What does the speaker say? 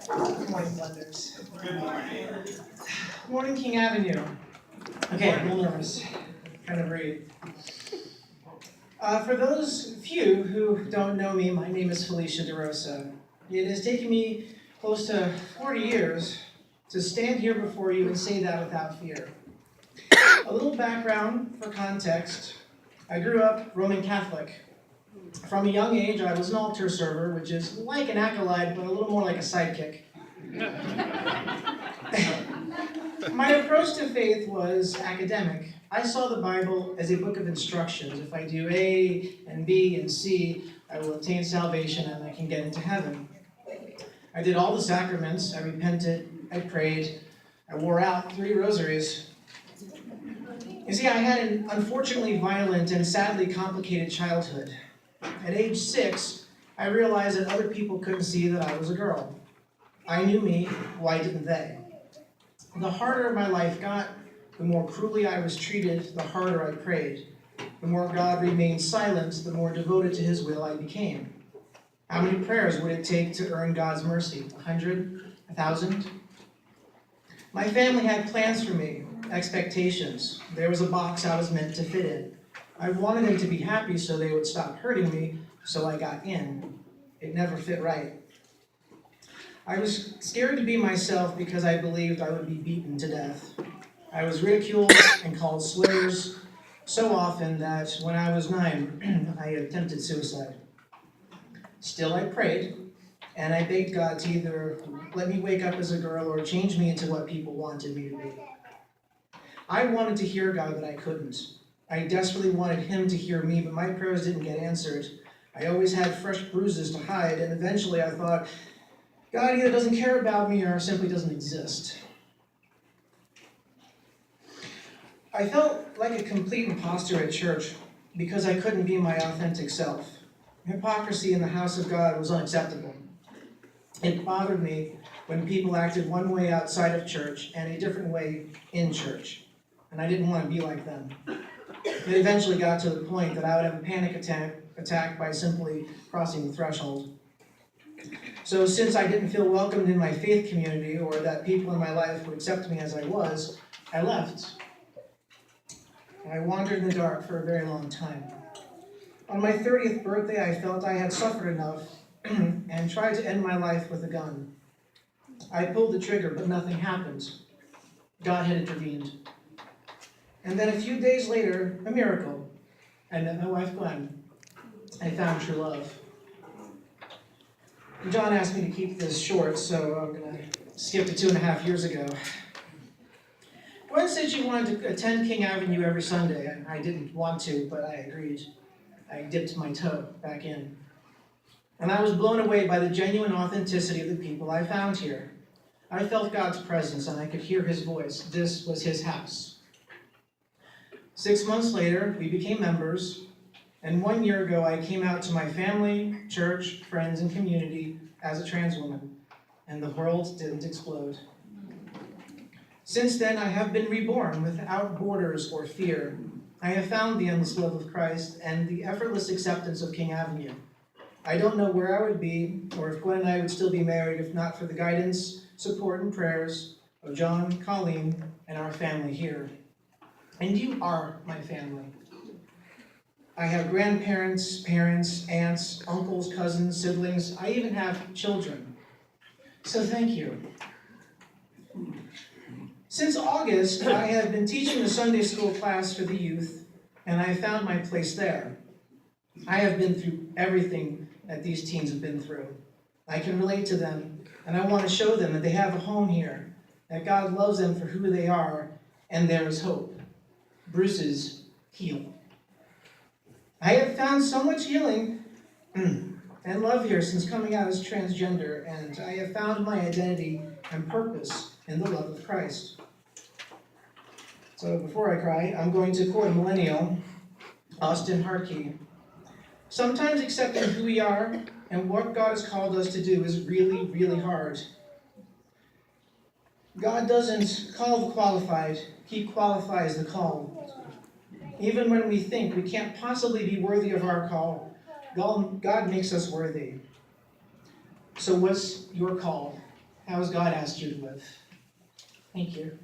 Good morning, Blenders. Good morning. Morning, King Avenue. Okay, I'm a little nervous. Trying to breathe. For those few who don't know me, my name is Felicia DeRosa. It has taken me close to 40 years to stand here before you and say that without fear. A little background for context. I grew up Roman Catholic. From a young age, I was an altar server, which is like an acolyte, but a little more like a sidekick. My approach to faith was academic. I saw the Bible as a book of instructions. If I do A and B and C, I will obtain salvation and I can get into heaven. I did all the sacraments. I repented. I prayed. I wore out 3 rosaries. You see, I had an unfortunately violent and sadly complicated childhood. At age 6, I realized that other people couldn't see that I was a girl. I knew me, why didn't they? The harder my life got, the more cruelly I was treated, the harder I prayed. The more God remained silent, the more devoted to His will I became. How many prayers would it take to earn God's mercy? 100? 1,000? My family had plans for me, expectations. There was a box I was meant to fit in. I wanted them to be happy so they would stop hurting me, so I got in. It never fit right. I was scared to be myself because I believed I would be beaten to death. I was ridiculed and called slurs so often that when I was 9, I attempted suicide. Still, I prayed, and I begged God to either let me wake up as a girl or change me into what people wanted me to be. I wanted to hear God, but I couldn't. I desperately wanted Him to hear me, but my prayers didn't get answered. I always had fresh bruises to hide, and eventually I thought, God either doesn't care about me or simply doesn't exist. I felt like a complete imposter at church because I couldn't be my authentic self. Hypocrisy in the house of God was unacceptable. It bothered me when people acted one way outside of church and a different way in church, and I didn't want to be like them. It eventually got to the point that I would have a panic attack by simply crossing the threshold. So since I didn't feel welcomed in my faith community or that people in my life would accept me as I was, I left. I wandered in the dark for a very long time. On my 30th birthday, I felt I had suffered enough and tried to end my life with a gun. I pulled the trigger, but nothing happened. God had intervened. And then a few days later, a miracle. I met my wife, Gwen. I found true love. John asked me to keep this short, so I'm going to skip to 2.5 years ago. Gwen said she wanted to attend King Avenue every Sunday, and I didn't want to, but I agreed. I dipped my toe back in. And I was blown away by the genuine authenticity of the people I found here. I felt God's presence, and I could hear His voice. This was His house. 6 months later, we became members, and 1 year ago, I came out to my family, church, friends, and community as a trans woman, and the world didn't explode. Since then, I have been reborn without borders or fear. I have found the endless love of Christ and the effortless acceptance of King Avenue. I don't know where I would be, or if Gwen and I would still be married if not for the guidance, support, and prayers of John, Colleen, and our family here. And you are my family. I have grandparents, parents, aunts, uncles, cousins, siblings. I even have children. So thank you. Since August, I have been teaching the Sunday school class for the youth, and I have found my place there. I have been through everything that these teens have been through. I can relate to them, and I want to show them that they have a home here, that God loves them for who they are, and there is hope. Bruises heal. I have found so much healing and love here since coming out as transgender, and I have found my identity and purpose in the love of Christ. So before I cry, I'm going to quote a millennial, Austin Harkey. Sometimes accepting who we are and what God has called us to do is really, really hard. God doesn't call the qualified, He qualifies the called. Even when we think we can't possibly be worthy of our call, God makes us worthy. So what's your call? How has God asked you to live? Thank you.